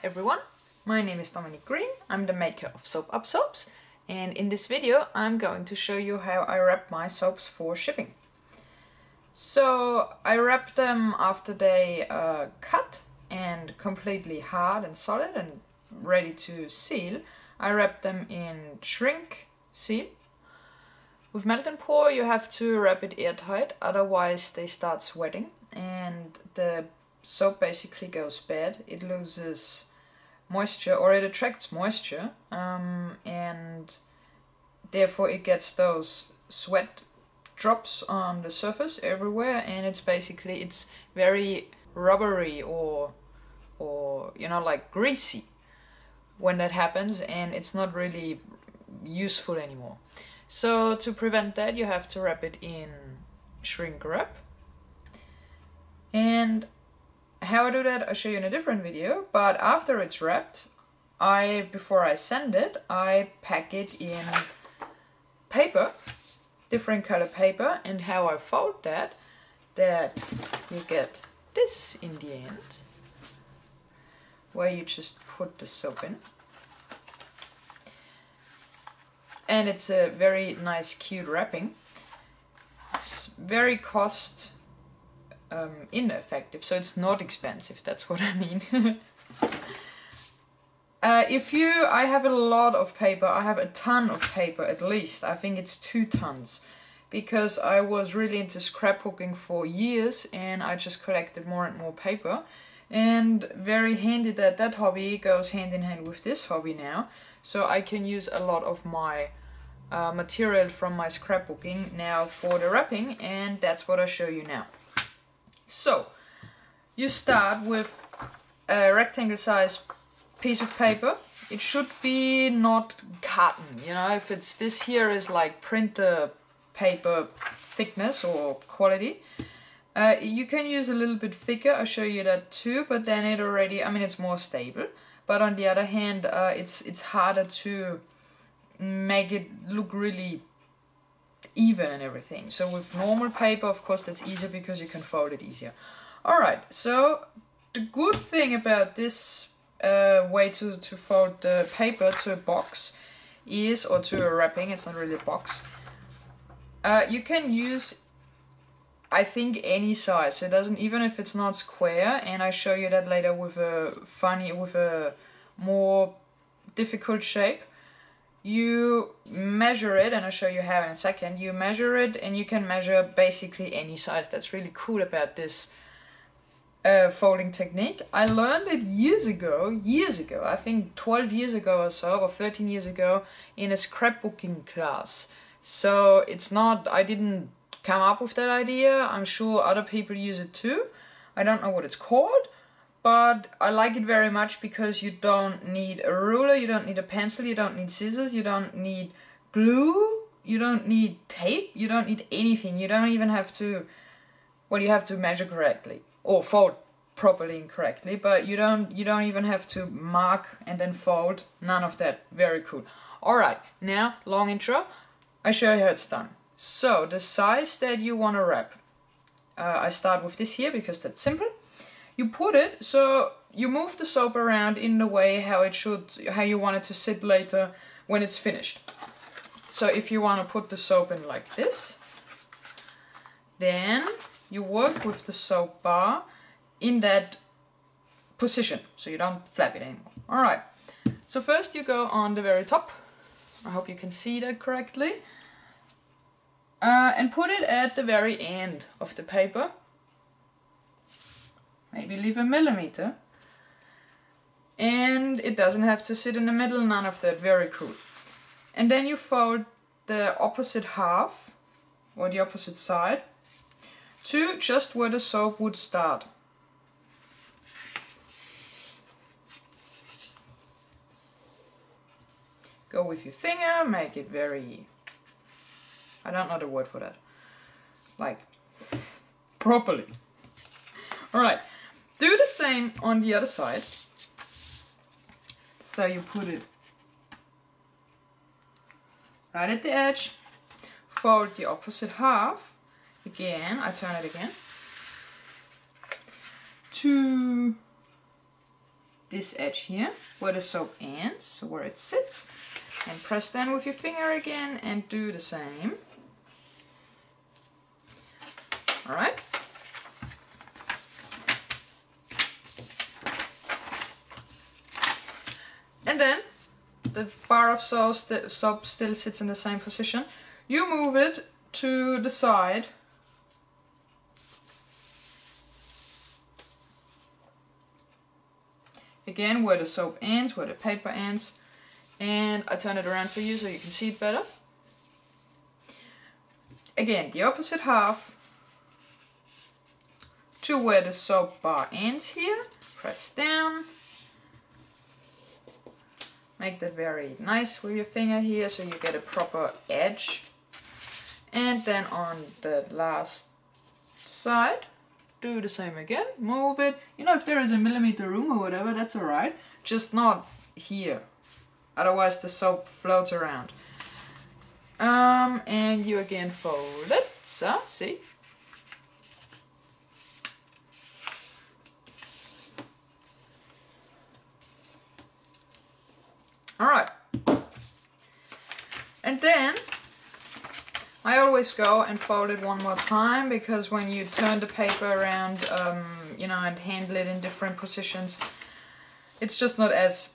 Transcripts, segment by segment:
everyone, my name is Dominic Green, I'm the maker of Soap Up Soaps, and in this video I'm going to show you how I wrap my soaps for shipping. So I wrap them after they cut and completely hard and solid and ready to seal. I wrap them in shrink seal. With melt and pour you have to wrap it airtight, otherwise they start sweating and the soap basically goes bad. It loses moisture, or it attracts moisture, and therefore it gets those sweat drops on the surface everywhere, and it's very rubbery or you know, like greasy when that happens, and it's not really useful anymore. So to prevent that you have to wrap it in shrink wrap. And how I do that I'll show you in a different video, but after it's wrapped, before I send it, I pack it in paper, different color paper, and how I fold that you get this in the end, where you just put the soap in. And it's a very nice, cute wrapping. It's very cost ineffective, so it's not expensive, that's what I mean. I have a lot of paper, I have a ton of paper at least, I think it's 2 tons, because I was really into scrapbooking for years and I just collected more and more paper, and very handy that hobby goes hand in hand with this hobby now, so I can use a lot of my material from my scrapbooking now for the wrapping, and that's what I'll show you now. So, you start with a rectangle size piece of paper. It should be not cotton, you know, if it's this here is like printer paper thickness or quality. You can use a little bit thicker, I'll show you that too, but then it's more stable. But on the other hand, it's harder to make it look really even and everything. So with normal paper, of course, that's easier because you can fold it easier. Alright, so the good thing about this way to fold the paper to a box is, or to a wrapping, it's not really a box, you can use, I think, any size. So it doesn't, even if it's not square, and I show you that later with a more difficult shape. You measure it, and I'll show you how in a second. You measure it and you can measure basically any size. That's really cool about this folding technique. I learned it years ago, I think 12 years ago or so, or 13 years ago, in a scrapbooking class. So it's not, I didn't come up with that idea. I'm sure other people use it too. I don't know what it's called, but I like it very much because you don't need a ruler, you don't need a pencil, you don't need scissors, you don't need glue, you don't need tape, you don't need anything. You don't even have to, well, you have to measure correctly or fold properly and correctly, but you don't even have to mark and then fold. None of that. Very cool. Alright, now, long intro, I show you how it's done. So, the size that you want to wrap. I start with this here because that's simple. You put it, so you move the soap around in the way how you want it to sit later when it's finished. So if you want to put the soap in like this, then you work with the soap bar in that position, so you don't flap it anymore. Alright, so first you go on the very top, I hope you can see that correctly, and put it at the very end of the paper. Maybe leave a millimeter, and it doesn't have to sit in the middle, none of that. Very cool. And then you fold the opposite half, or the opposite side, to just where the soap would start. Go with your finger, make it very, I don't know the word for that, like properly. Alright. Do the same on the other side. So you put it right at the edge, fold the opposite half, again, I turn it again, to this edge here where the soap ends, so where it sits, and press down with your finger again and do the same. Alright. And then the bar of soap still sits in the same position. You move it to the side. Again, where the soap ends, where the paper ends. And I turn it around for you so you can see it better. Again, the opposite half to where the soap bar ends here. Press down. Make that very nice with your finger here so you get a proper edge. And then on the last side, do the same again. Move it. You know, if there is a millimeter room or whatever, that's alright. Just not here. Otherwise the soap floats around. And you again fold it. So, see? Alright. And then I always go and fold it one more time, because when you turn the paper around, you know, and handle it in different positions, it's just not as,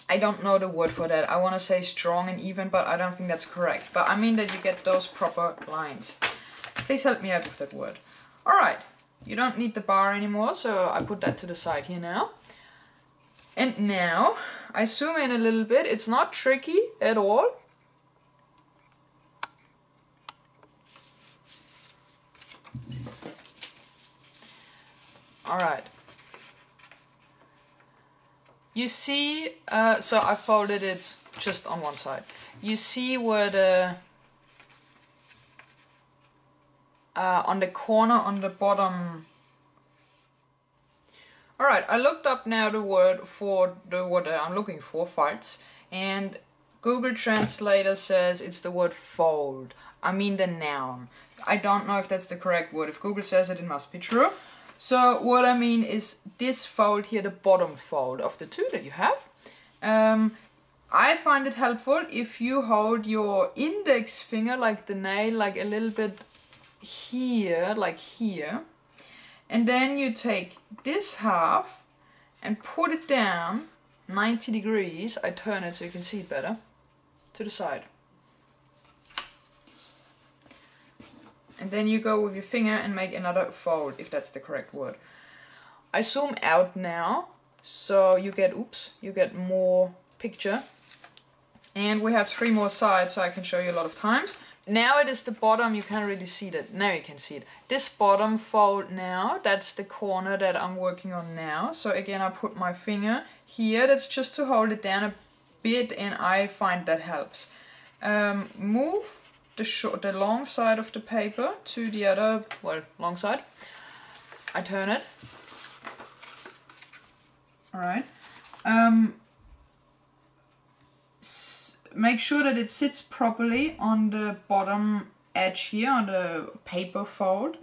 I don't know the word for that. I want to say strong and even, but I don't think that's correct. But I mean that you get those proper lines. Please help me out with that word. Alright, you don't need the bar anymore, so I put that to the side here now. And now, I zoom in a little bit. It's not tricky at all. Alright. You see, so I folded it just on one side. You see where the, on the corner on the bottom. Alright, I looked up now the word for the word that I'm looking for, farts, and Google Translator says it's the word fold. I mean the noun. I don't know if that's the correct word. If Google says it, it must be true. So what I mean is this fold here, the bottom fold of the two that you have. I find it helpful if you hold your index finger, like the nail, like a little bit here, like here. And then you take this half and put it down 90 degrees. I turn it so you can see it better, to the side. And then you go with your finger and make another fold, if that's the correct word. I zoom out now, so you get, oops, you get more picture. And we have 3 more sides, so I can show you a lot of times. Now it is the bottom, you can't really see that. Now you can see it. This bottom fold now, that's the corner that I'm working on now. So again, I put my finger here. That's just to hold it down a bit, and I find that helps. Move the long side of the paper to the other, well, long side. I turn it. Alright. Make sure that it sits properly on the bottom edge here, on the paper fold.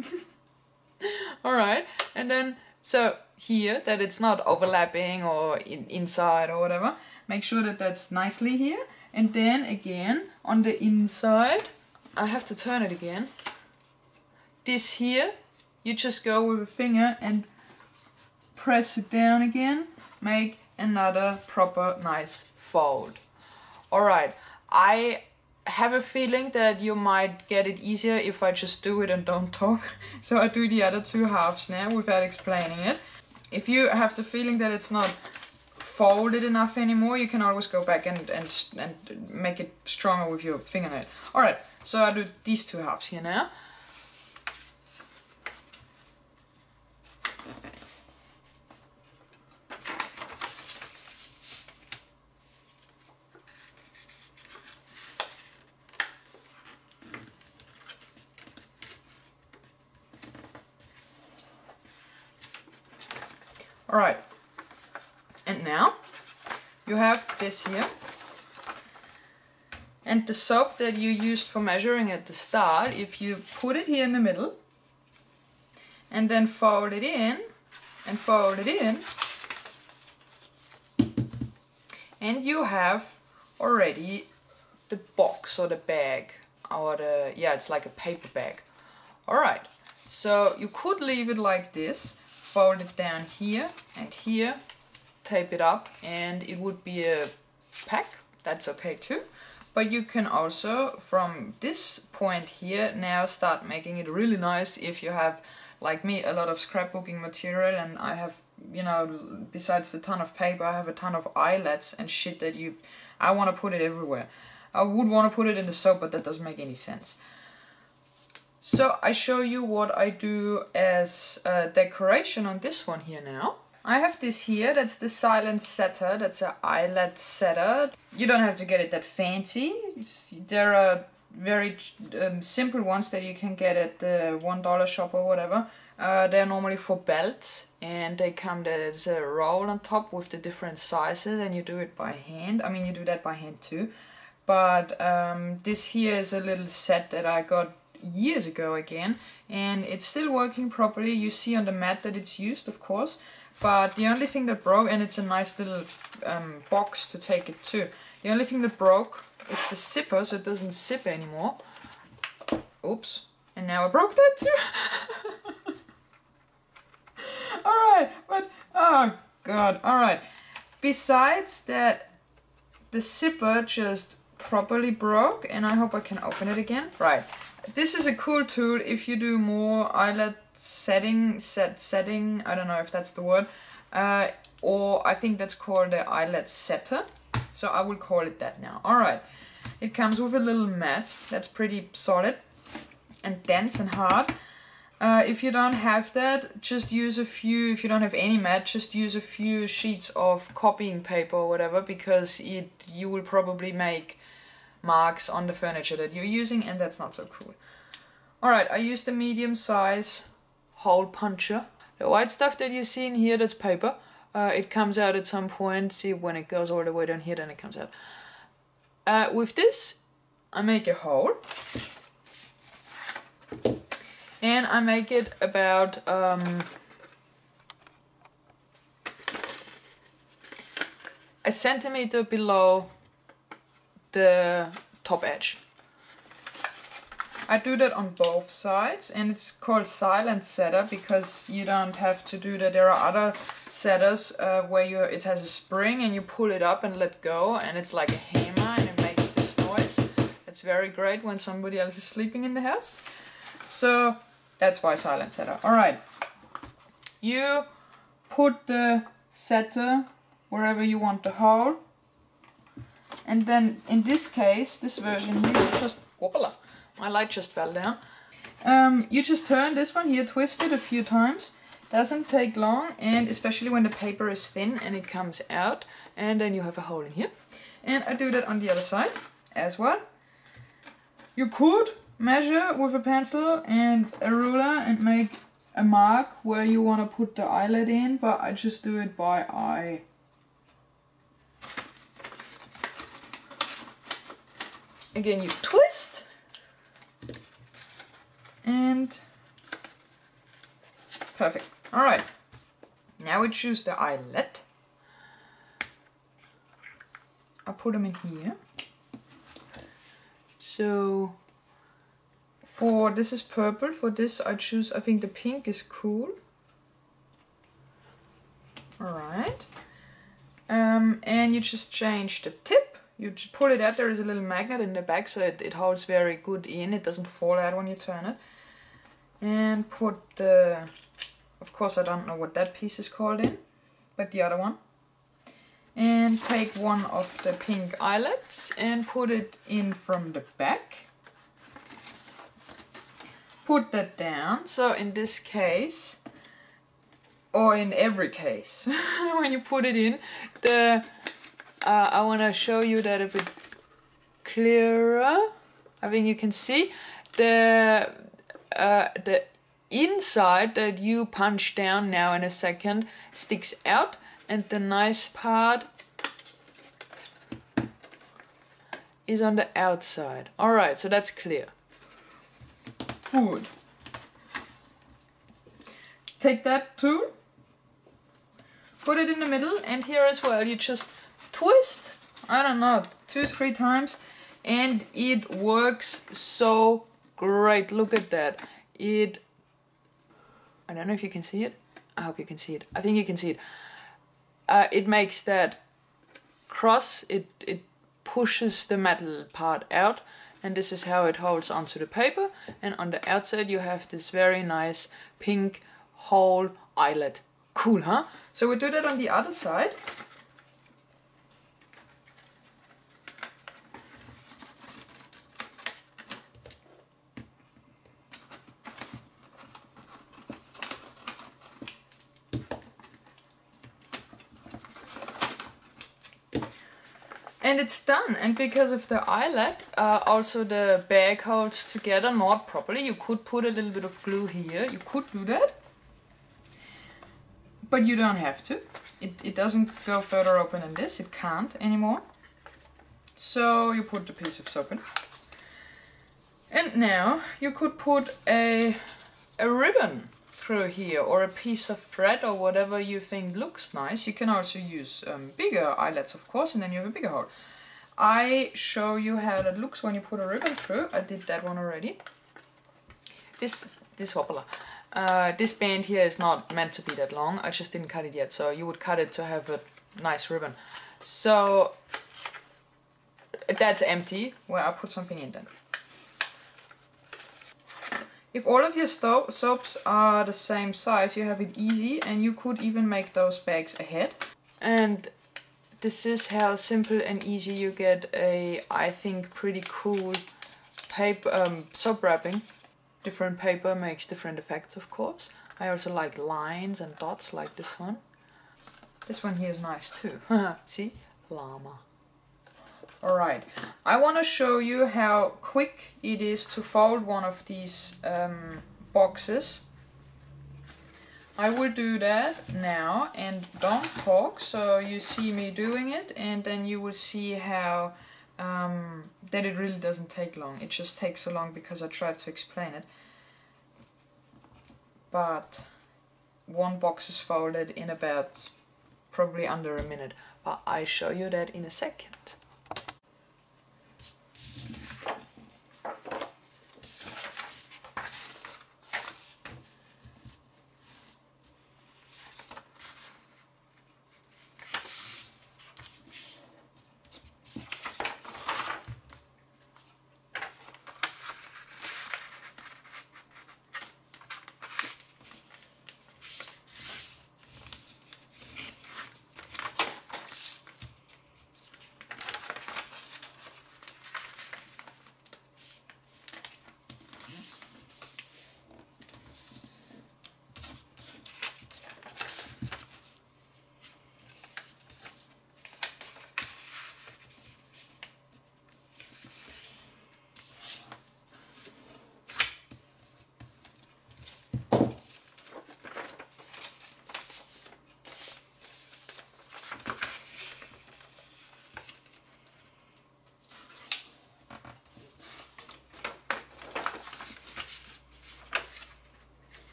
Alright, and then, so here, that it's not overlapping or inside or whatever. Make sure that that's nicely here. And then again, on the inside, I have to turn it again. This here, you just go with a finger and press it down again. Make another proper nice fold. Alright, I have a feeling that you might get it easier if I just do it and don't talk. So I do the other 2 halves now without explaining it. If you have the feeling that it's not folded enough anymore, you can always go back and make it stronger with your fingernail. Alright, so I do these 2 halves here now. Alright, and now you have this here, and the soap that you used for measuring at the start, if you put it here in the middle and then fold it in and fold it in, And you have already the box or the bag, or the, yeah, it's like a paper bag. Alright, so you could leave it like this, fold it down here and here, tape it up, and it would be a pack. That's okay too. But you can also, from this point here, now start making it really nice if you have, like me, a lot of scrapbooking material, and I have, you know, besides the ton of paper, I have a ton of eyelets and shit that I want to put it everywhere. I would want to put it in the soap, but that doesn't make any sense. So I show you what I do as decoration on this one here now. I have this here, that's the silent setter, that's an eyelet setter. You don't have to get it that fancy. There are very simple ones that you can get at the $1 shop or whatever. They're normally for belts, and they come, there's a roll on top with the different sizes, and you do it by hand. I mean, you do that by hand too. But this here is a little set that I got years ago again, and it's still working properly. You see on the mat that it's used, of course. But the only thing that broke, and it's a nice little box to take it to. The only thing that broke is the zipper, so it doesn't zip anymore. Oops. And now I broke that too. Alright, but, oh god, alright. Besides that, the zipper just properly broke, and I hope I can open it again. Right. This is a cool tool if you do more eyelet setting, I don't know if that's the word, or I think that's called the eyelet setter, so I will call it that now. Alright, it comes with a little mat that's pretty solid and dense and hard. If you don't have that, just use a few, if you don't have any mat, just use a few sheets of copying paper or whatever, because you will probably make marks on the furniture that you're using, and that's not so cool. Alright, I used a medium size hole puncher. The white stuff that you see in here, that's paper. It comes out at some point. See, when it goes all the way down here, then it comes out. With this, I make a hole. And I make it about a centimeter below the top edge. I do that on both sides, and it's called silent setter because you don't have to do that. There are other setters where it has a spring and you pull it up and let go, and it's like a hammer and it makes this noise. It's very great when somebody else is sleeping in the house. So that's why silent setter. Alright, you put the setter wherever you want the hole, and then in this case, this version here, just whoopala. My light just fell down. You just turn this one here, twist it a few times. Doesn't take long, and especially when the paper is thin and it comes out, and then you have a hole in here. And I do that on the other side as well. You could measure with a pencil and a ruler and make a mark where you want to put the eyelet in, but I just do it by eye. Again, you twist. And perfect. Alright. Now we choose the eyelet. I put them in here. So for this is purple. For this I choose, I think the pink is cool. Alright. And you just change the tip. You just pull it out. There is a little magnet in the back, so it holds very good in. It doesn't fall out when you turn it. And put the, of course I don't know what that piece is called in, but the other one. And take one of the pink eyelets and put it in from the back. Put that down. So in this case, or in every case, when you put it in, I want to show you that a bit clearer. I think you can see the inside that you punch down now in a second sticks out, and the nice part is on the outside. Alright, so that's clear. Good. Take that tool, put it in the middle, and here as well you just twist, I don't know, 2-3 times, and it works so great. Look at that. I don't know if you can see it. I hope you can see it. I think you can see it. It makes that cross, it pushes the metal part out, and this is how it holds onto the paper, and on the outside you have this very nice pink whole eyelet. Cool, huh? So we do that on the other side. And it's done, and because of the eyelet, also the bag holds together not properly. You could put a little bit of glue here, you could do that, but you don't have to. It doesn't go further open than this, it can't anymore. So you put the piece of soap in. And now you could put a ribbon through here, or a piece of thread, or whatever you think looks nice. You can also use bigger eyelets, of course, and then you have a bigger hole. I show you how that looks when you put a ribbon through. I did that one already. This wobbler. This band here is not meant to be that long. I just didn't cut it yet, so you would cut it to have a nice ribbon. So that's empty, where I put something in then. If all of your soaps are the same size, you have it easy, and you could even make those bags ahead. And this is how simple and easy you get a, I think, pretty cool paper soap wrapping. Different paper makes different effects, of course. I also like lines and dots like this one. This one here is nice too. See? Llama. Alright, I want to show you how quick it is to fold one of these boxes. I will do that now, and don't talk, so you see me doing it, and then you will see how that it really doesn't take long. It just takes so long because I tried to explain it. But one box is folded in about probably under a minute, but I show you that in a second.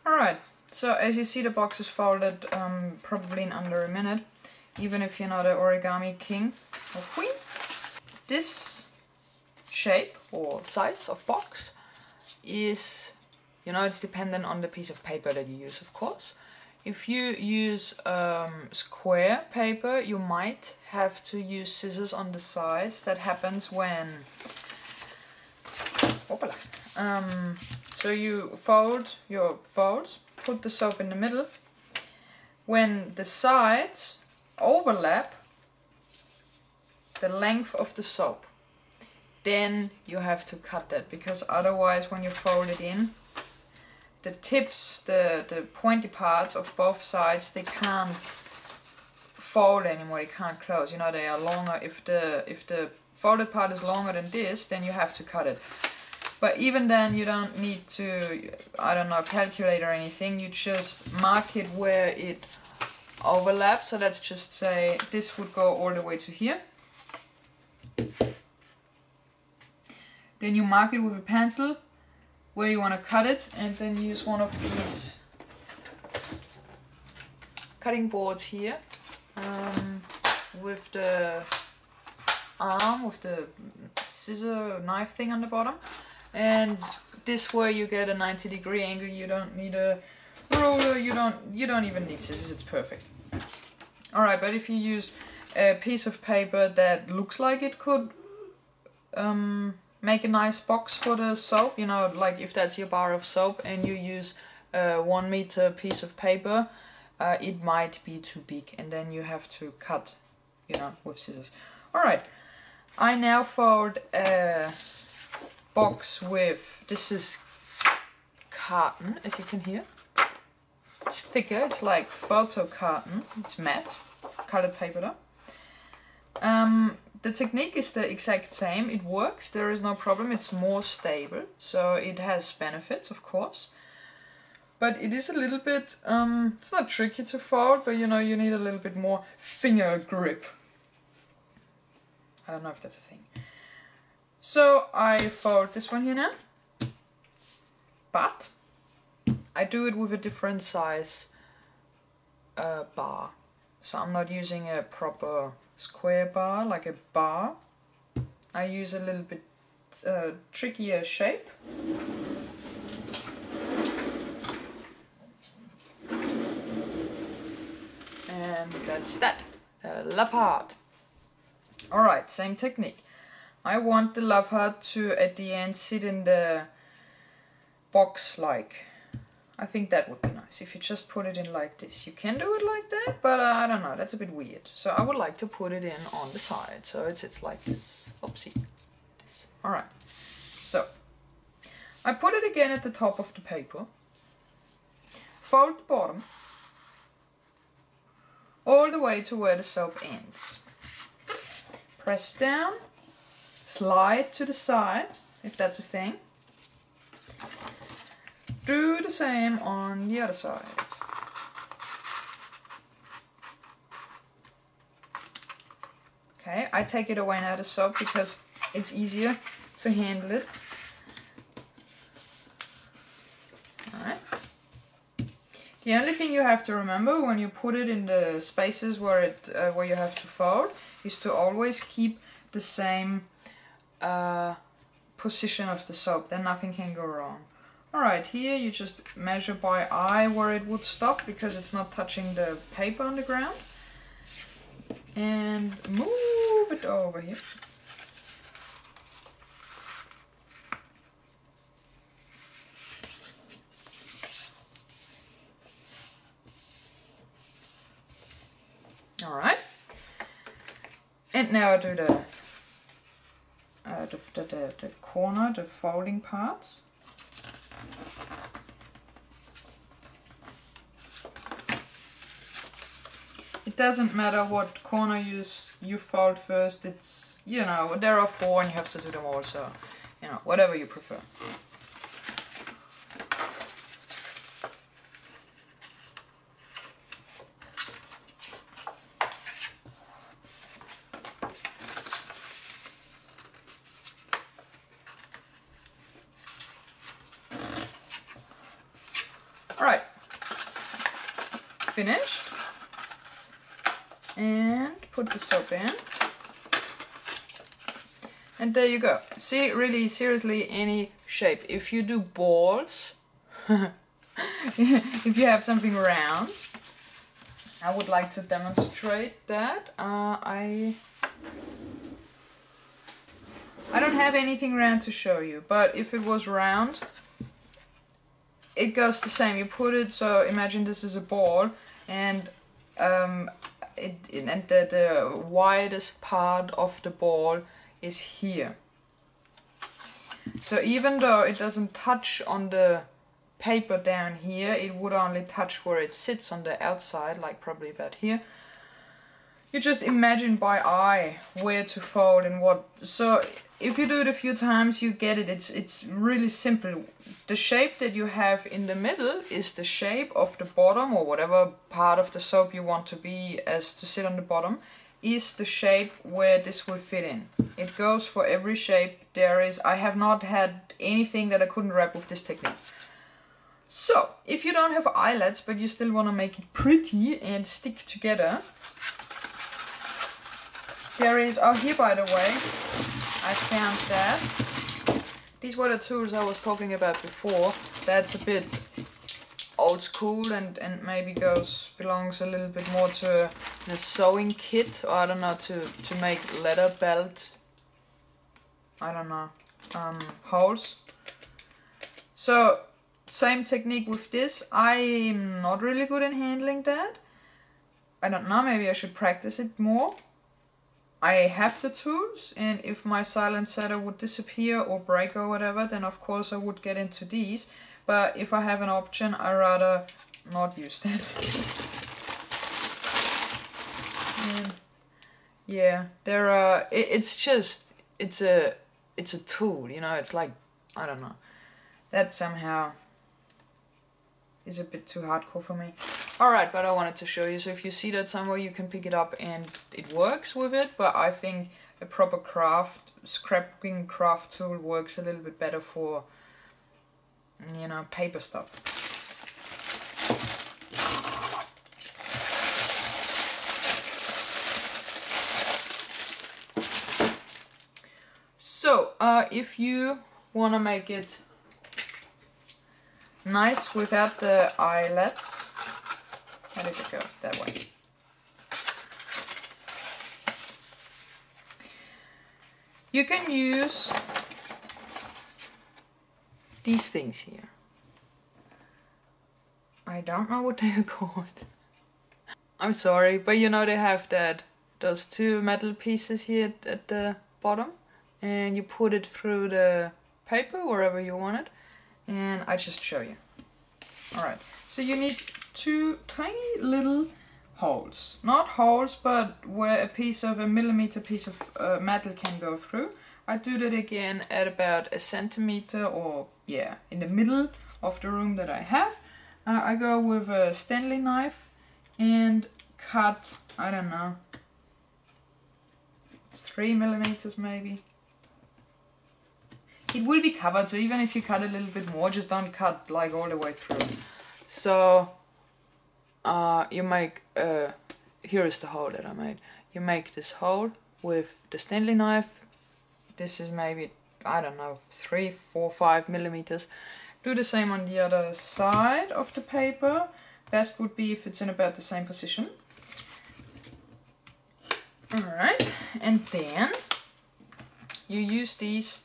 Alright, so as you see, the box is folded probably in under a minute, even if you're not an origami king or queen. This shape or size of box is, you know, it's dependent on the piece of paper that you use, of course. If you use square paper, you might have to use scissors on the sides. That happens when... so you fold your folds, put the soap in the middle. When the sides overlap the length of the soap, then you have to cut that, because otherwise when you fold it in, the tips, the pointy parts of both sides, they can't fold anymore, they can't close. You know, they are longer if the folded part is longer than this, then you have to cut it. But even then, you don't need to, I don't know, calculate or anything. You just mark it where it overlaps. So let's just say this would go all the way to here. Then you mark it with a pencil where you want to cut it, and then use one of these cutting boards here with the arm, with the scissor knife thing on the bottom. And this way you get a 90-degree angle. You don't need a ruler, you don't even need scissors, it's perfect. Alright, but if you use a piece of paper that looks like it could make a nice box for the soap, you know, like if that's your bar of soap and you use a 1 meter piece of paper, it might be too big, and then you have to cut, you know, with scissors. Alright, I now fold a box with, this is carton, as you can hear. It's thicker, it's like photo carton, it's matte, colored paper though. The technique is the exact same, it works, there is no problem, it's more stable, so it has benefits of course. But it is a little bit, it's not tricky to fold, but you know, you need a little bit more finger grip. I don't know if that's a thing. So I fold this one here now, but I do it with a different size bar. So I'm not using a proper square bar, like a bar. I use a little bit trickier shape. And that's that. Love heart. Alright, same technique. I want the love heart to at the end sit in the box like, I think that would be nice if you just put it in like this. You can do it like that, but I don't know, that's a bit weird. So I would like to put it in on the side, so it's like this. Oopsie. This. Alright, so I put it again at the top of the paper, fold the bottom all the way to where the soap ends. Press down, slide to the side, if that's a thing. Do the same on the other side. Okay, I take it away now, the soap, because it's easier to handle it. Alright. The only thing you have to remember when you put it in the spaces where where you have to fold is to always keep the same position of the soap, then nothing can go wrong. Alright, here you just measure by eye where it would stop because it's not touching the paper on the ground. And move it over here. Alright. And now I do the corner, the folding parts. It doesn't matter what corner you fold first, it's, you know, there are 4 and you have to do them all, so, you know, whatever you prefer. Alright, finished. And put the soap in. And there you go. See, really, seriously, any shape. If you do balls, if you have something round, I would like to demonstrate that. I don't have anything round to show you, but if it was round, it goes the same. You put it, so imagine this is a ball, and the widest part of the ball is here. So even though it doesn't touch on the paper down here, it would only touch where it sits on the outside, like probably about here. you just imagine by eye where to fold and what. So if you do it a few times, you get it. It's really simple. The shape that you have in the middle is the shape of the bottom, or whatever part of the soap you want to be as to sit on the bottom, is the shape where this will fit in. It goes for every shape there is. I have not had anything that I couldn't wrap with this technique. So, if you don't have eyelets but you still want to make it pretty and stick together, there is, oh here by the way, I found that. These were the tools I was talking about before. That's a bit old school and maybe belongs a little bit more to a sewing kit, or I don't know, to make leather belt, I don't know, holes. So, same technique with this. I'm not really good in handling that. I don't know, maybe I should practice it more. I have the tools, and if my silent setter would disappear or break or whatever, then of course I would get into these. But if I have an option, I rather not use that. And yeah, there are. It's a tool, you know. It's like, I don't know. That somehow is a bit too hardcore for me. Alright, but I wanted to show you, so if you see that somewhere you can pick it up and it works with it, but I think a proper scrapbooking craft tool works a little bit better for, you know, paper stuff. So, if you want to make it nice without the eyelets, how did it go? That way. You can use these things here. I don't know what they are called. I'm sorry, but you know they have those two metal pieces here at the bottom, and you put it through the paper wherever you want it, and I just show you. Alright, so you need two tiny little holes. Not holes, but where a millimeter piece of metal can go through. I do that again at about a centimeter, or yeah, in the middle of the room that I have. I go with a Stanley knife and cut, I don't know, 3 millimeters maybe. It will be covered, so even if you cut a little bit more, just don't cut like all the way through. So you make, here is the hole that I made. You make this hole with the Stanley knife. This is maybe, I don't know, 3, 4, 5 millimeters. Do the same on the other side of the paper. Best would be if it's in about the same position. Alright, and then you use these.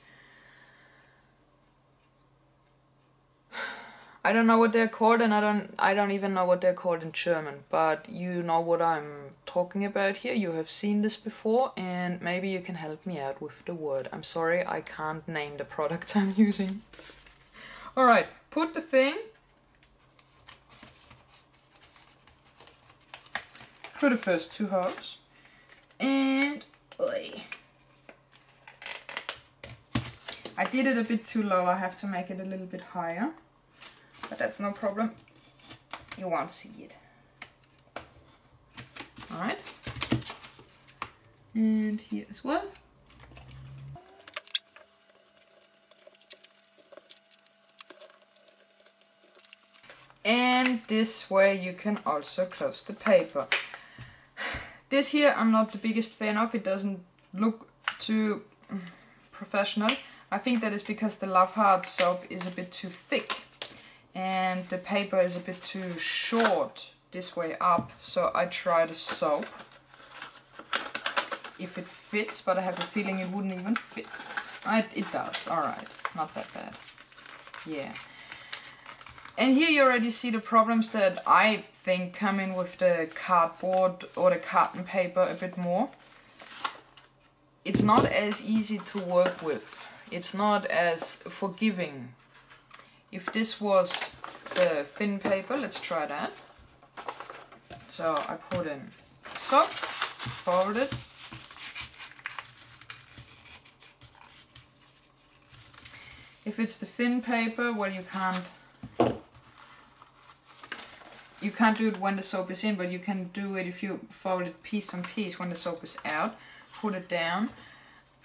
I don't know what they're called, and I don't even know what they're called in German, but you know what I'm talking about here. You have seen this before, and maybe you can help me out with the word. I'm sorry, I can't name the product I'm using. Alright, put the thing through the first 2 holes, and I did it a bit too low. I have to make it a little bit higher. But that's no problem, you won't see it. Alright, and here as well. And this way you can also close the paper. This here I'm not the biggest fan of. It doesn't look too professional. I think that is because the Love Heart soap is a bit too thick. And the paper is a bit too short this way up, so I try the soap if it fits, but I have a feeling it wouldn't even fit. It does, alright, not that bad. Yeah. And here you already see the problems that I think come in with the cardboard or the carton paper a bit more. It's not as easy to work with. It's not as forgiving. If this was the thin paper, let's try that. So I put in soap, fold it. If it's the thin paper, well, you can't do it when the soap is in, but you can do it if you fold it piece on piece when the soap is out. Put it down.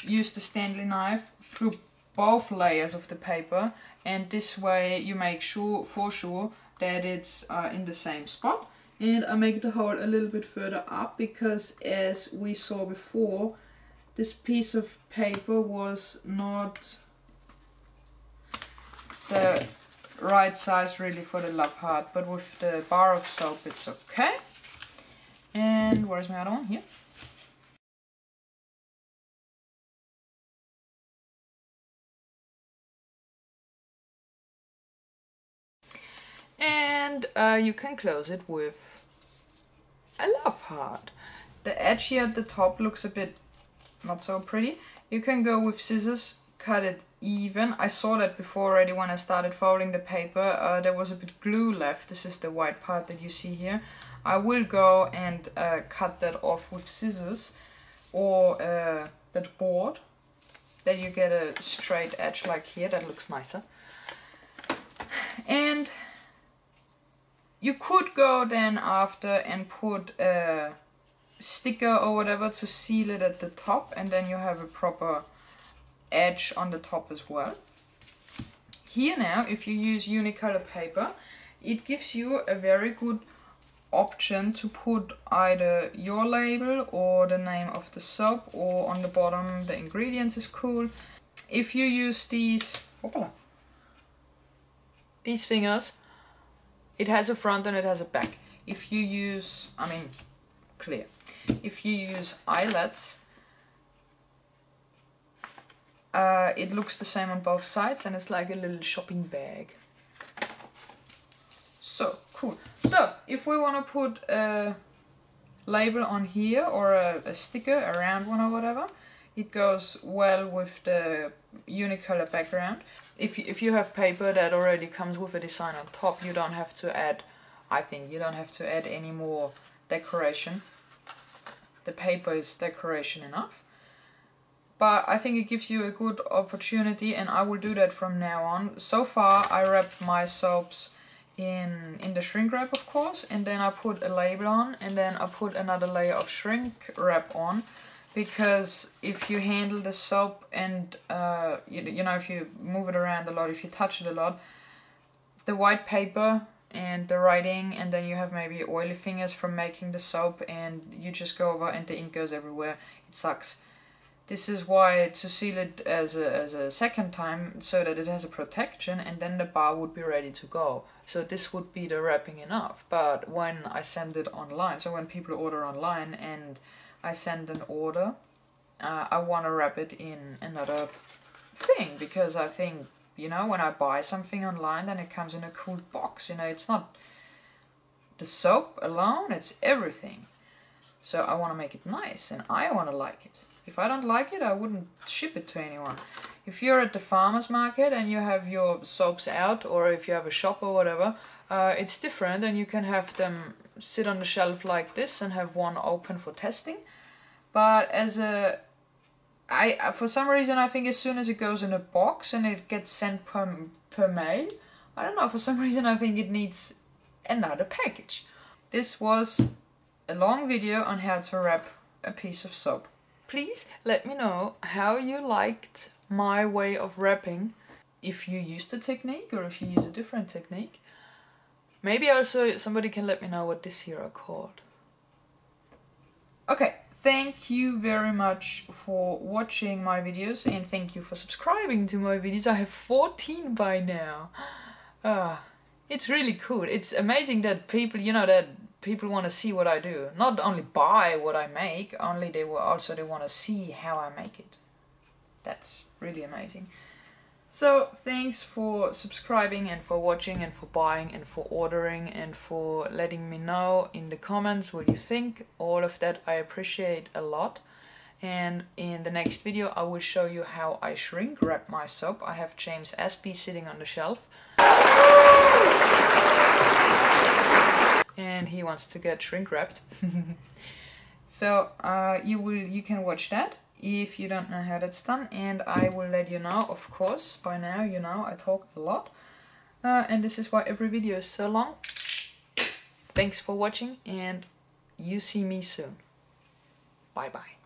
Use the Stanley knife through both layers of the paper, and this way you make for sure that it's in the same spot. And I make the hole a little bit further up because, as we saw before, this piece of paper was not the right size really for the love heart, but with the bar of soap it's okay. And where's my other one? Here. And you can close it with a love heart. The edge here at the top looks a bit not so pretty. You can go with scissors, cut it even. I saw that before already when I started folding the paper. There was a bit glue left. This is the white part that you see here. I will go and cut that off with scissors or that board. Then you get a straight edge like here. That looks nicer. And you could go then after and put a sticker or whatever to seal it at the top, and then you have a proper edge on the top as well. Here now, if you use unicolor paper, it gives you a very good option to put either your label or the name of the soap, or on the bottom the ingredients is cool. If you use these fingers, it has a front and it has a back. If you use, clear. If you use eyelets, it looks the same on both sides, and it's like a little shopping bag. So cool. So if we want to put a label on here or a sticker, a round one or whatever, it goes well with the unicolor background. If you have paper that already comes with a design on top, you don't have to add, I think you don't have to add any more decoration. The paper is decoration enough. But I think it gives you a good opportunity, and I will do that from now on. So far I wrapped my soaps in the shrink wrap, of course, and then I put a label on, and then I put another layer of shrink wrap on, because if you handle the soap and you know, if you move it around a lot, if you touch it a lot, the white paper and the writing, and then you have maybe oily fingers from making the soap, and you just go over and the ink goes everywhere. It sucks. This is why to seal it as a second time, so that it has a protection, and then the bar would be ready to go. So this would be the wrapping enough. But when I send it online, so when people order online and I send an order, I want to wrap it in another thing, because I think, you know, when I buy something online, then it comes in a cool box. You know, it's not the soap alone, it's everything. So I want to make it nice, and I want to like it. If I don't like it, I wouldn't ship it to anyone. If you're at the farmer's market and you have your soaps out, or if you have a shop or whatever, it's different, and you can have them sit on the shelf like this and have one open for testing. But as for some reason, I think as soon as it goes in a box and it gets sent per mail, I don't know, for some reason I think it needs another package. This was a long video on how to wrap a piece of soap. Please let me know how you liked my way of wrapping, if you used the technique or if you use a different technique. Maybe also somebody can let me know what this here are called. Okay, thank you very much for watching my videos, and thank you for subscribing to my videos. I have 14 by now. It's really cool. It's amazing that people, you know, that people want to see what I do. Not only buy what I make, they want to see how I make it. That's really amazing. So thanks for subscribing and for watching and for buying and for ordering and for letting me know in the comments what you think. All of that I appreciate a lot. And in the next video I will show you how I shrink wrap my soap. I have James Aspie sitting on the shelf. And he wants to get shrink wrapped. So you can watch that if you don't know how that's done, and I will let you know, of course. By now you know I talk a lot, and this is why every video is so long. Thanks for watching, and you see me soon. Bye bye.